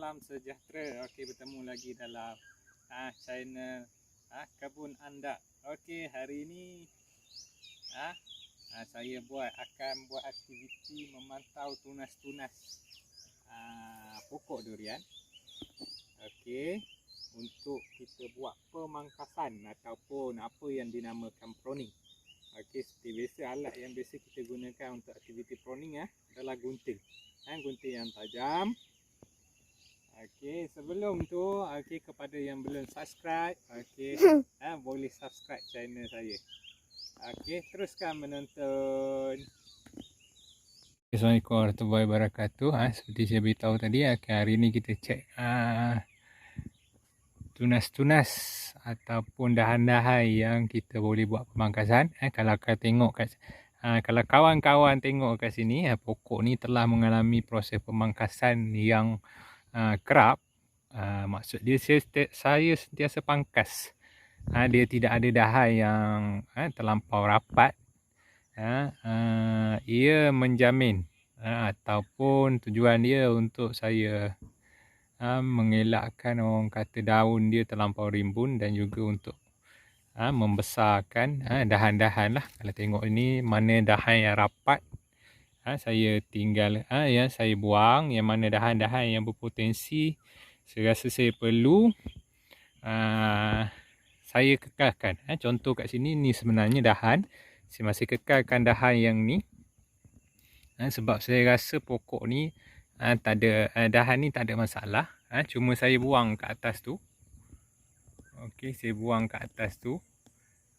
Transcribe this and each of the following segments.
salam sejahtera. Okey, bertemu lagi dalam channel Kebun Anda. Okey, hari ini saya akan buat aktiviti memantau tunas-tunas pokok durian. Okey, untuk kita buat pemangkasan ataupun apa yang dinamakan pruning. Okey, seperti biasa alat yang biasa kita gunakan untuk aktiviti pruning adalah gunting. Gunting yang tajam. Okey, sebelum tu kepada yang belum subscribe, boleh subscribe channel saya. Okey, teruskan menonton. Assalamualaikum warahmatullahi wabarakatuh. Seperti saya beritahu tadi, hari ini kita cek tunas-tunas ataupun dahan-dahan yang kita boleh buat pemangkasan. Kalau kau tengok kalau kawan-kawan tengok kat sini, pokok ni telah mengalami proses pemangkasan yang kerap. Maksud dia saya sentiasa pangkas. Dia tidak ada dahan yang terlampau rapat. Ia menjamin ataupun tujuan dia untuk saya mengelakkan orang kata daun dia terlampau rimbun dan juga untuk membesarkan dahan-dahan lah. Kalau tengok ini mana dahan yang rapat, saya tinggal yang saya buang. Yang mana dahan-dahan yang berpotensi saya rasa saya perlu saya kekalkan. Contoh kat sini ni sebenarnya dahan, saya masih kekalkan dahan yang ni sebab saya rasa pokok ni tak ada dahan ni tak ada masalah. Cuma saya buang kat atas tu. Okey, saya buang kat atas tu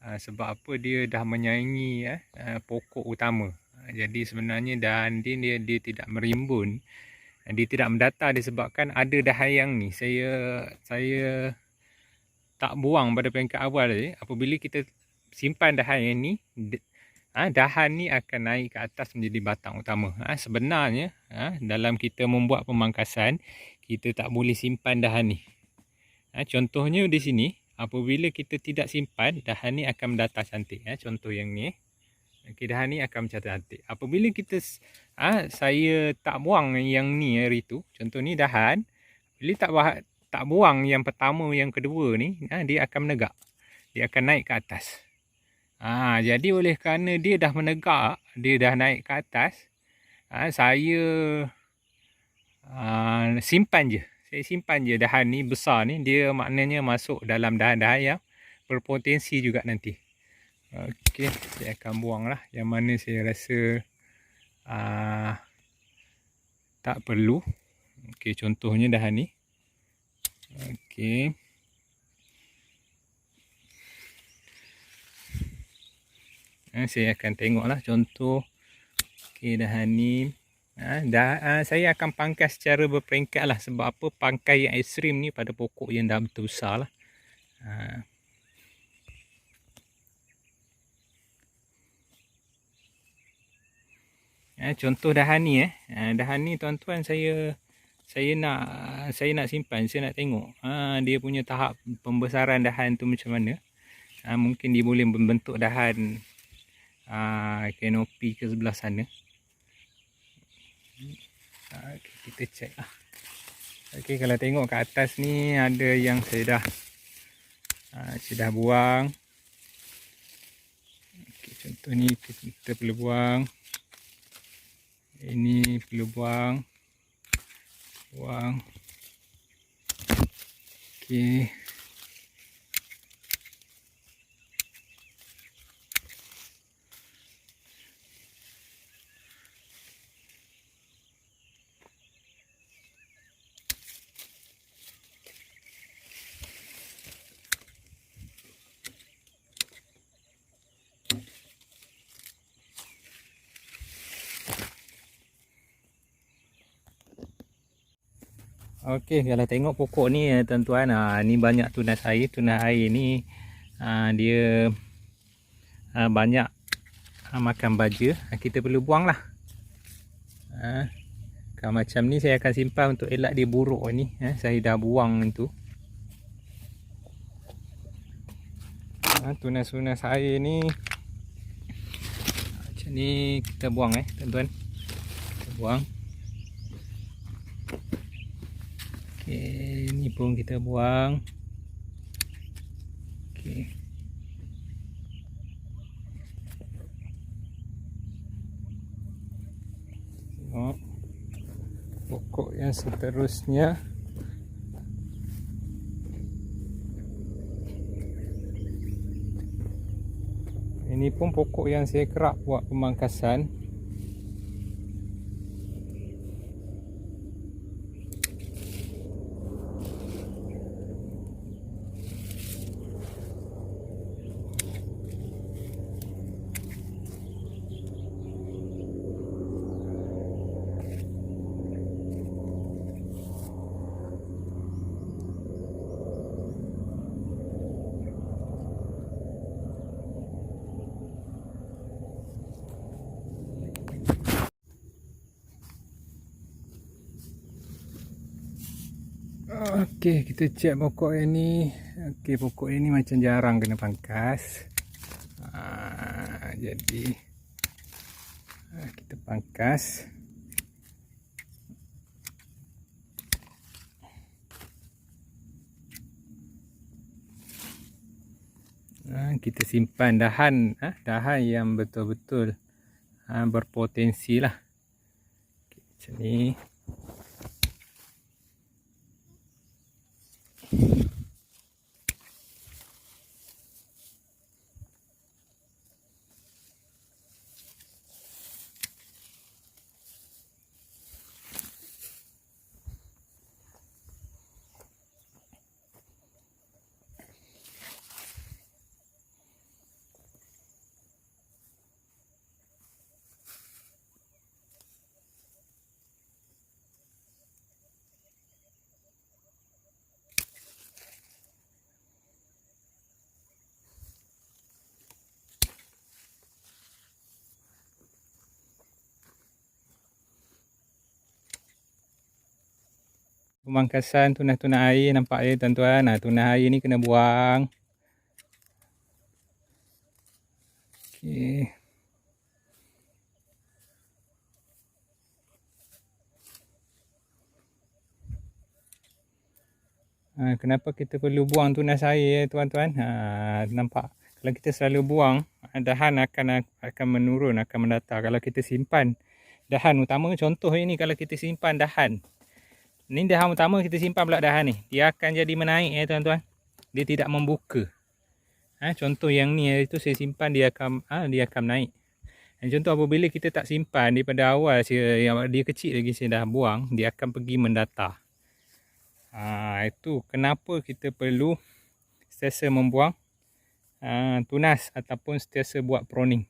sebab apa, dia dah menyaingi pokok utama. Jadi sebenarnya dahan dia tidak merimbun, dia tidak mendata disebabkan ada dahan yang ni saya tak buang pada peringkat awal tadi. Apabila kita simpan dahan yang ni, dahan ni akan naik ke atas menjadi batang utama. Sebenarnya dalam kita membuat pemangkasan, kita tak boleh simpan dahan ni. Contohnya di sini, apabila kita tidak simpan, dahan ni akan mendata cantik. Contoh yang ni. Okey, dahan ni akan macam cantik. Apabila kita saya tak buang yang ni hari tu, contoh ni dahan, bila tak buang yang pertama, yang kedua ni, dia akan menegak. Dia akan naik ke atas. Jadi oleh kerana dia dah menegak, dia dah naik ke atas, saya simpan je. Saya simpan je dahan ni besar ni, dia maknanya masuk dalam dahan-dahan yang berpotensi juga nanti. Okey, saya akan buang lah yang mana saya rasa tak perlu. Okey, contohnya dahan ni. Okey. Saya akan tengoklah contoh. Okey, dahan ni. Saya akan pangkas secara berperingkat lah. Sebab apa, pangkai yang ekstrim ni pada pokok yang dah betul besar lah. Contoh dahan ni dahan ni tuan-tuan, saya nak simpan, saya nak tengok dia punya tahap pembesaran dahan tu macam mana. Mungkin dia boleh membentuk dahan kanopi ke sebelah sana. Kita cek lah. Okey, kalau tengok kat atas ni ada yang saya dah buang. Okey, contoh ni kita perlu buang. Ini perlu buang. Okey. Okey, kalau tengok pokok ni tuan-tuan, ni banyak tunas air. Tunas air ni dia banyak makan baja. Kita perlu buang lah. Kalau macam ni saya akan simpan untuk elak dia buruk ni. Saya dah buang tu. Tunas-tunas air ni macam ni kita buang tuan-tuan. Kita buang. Okey, ni pun kita buang. Okey. Tengok pokok yang seterusnya. Ini pun pokok yang saya kerap buat pemangkasan. Okey, kita cek pokok yang ni. Okey, pokok yang ni macam jarang kena pangkas. Jadi kita pangkas. Kita simpan dahan yang betul-betul berpotensi lah. Okay, macam ni. Pemangkasan tunas-tunas air, nampak ya tuan-tuan. Tunas air ni kena buang. Okey. Kenapa kita perlu buang tunas air tuan-tuan? Nampak kalau kita selalu buang, dahan akan menurun, akan mendatar. Kalau kita simpan dahan utama, contoh ini kalau kita simpan dahan. Ni dahan utama, kita simpan pula dahan ni. Dia akan jadi menaik ya tuan-tuan. Dia tidak membuka. Contoh yang ni itu saya simpan, dia akan naik. Contoh apabila kita tak simpan daripada awal, dia kecil lagi saya dah buang, dia akan pergi mendatar. Itu kenapa kita perlu sentiasa membuang tunas ataupun sentiasa buat pruning.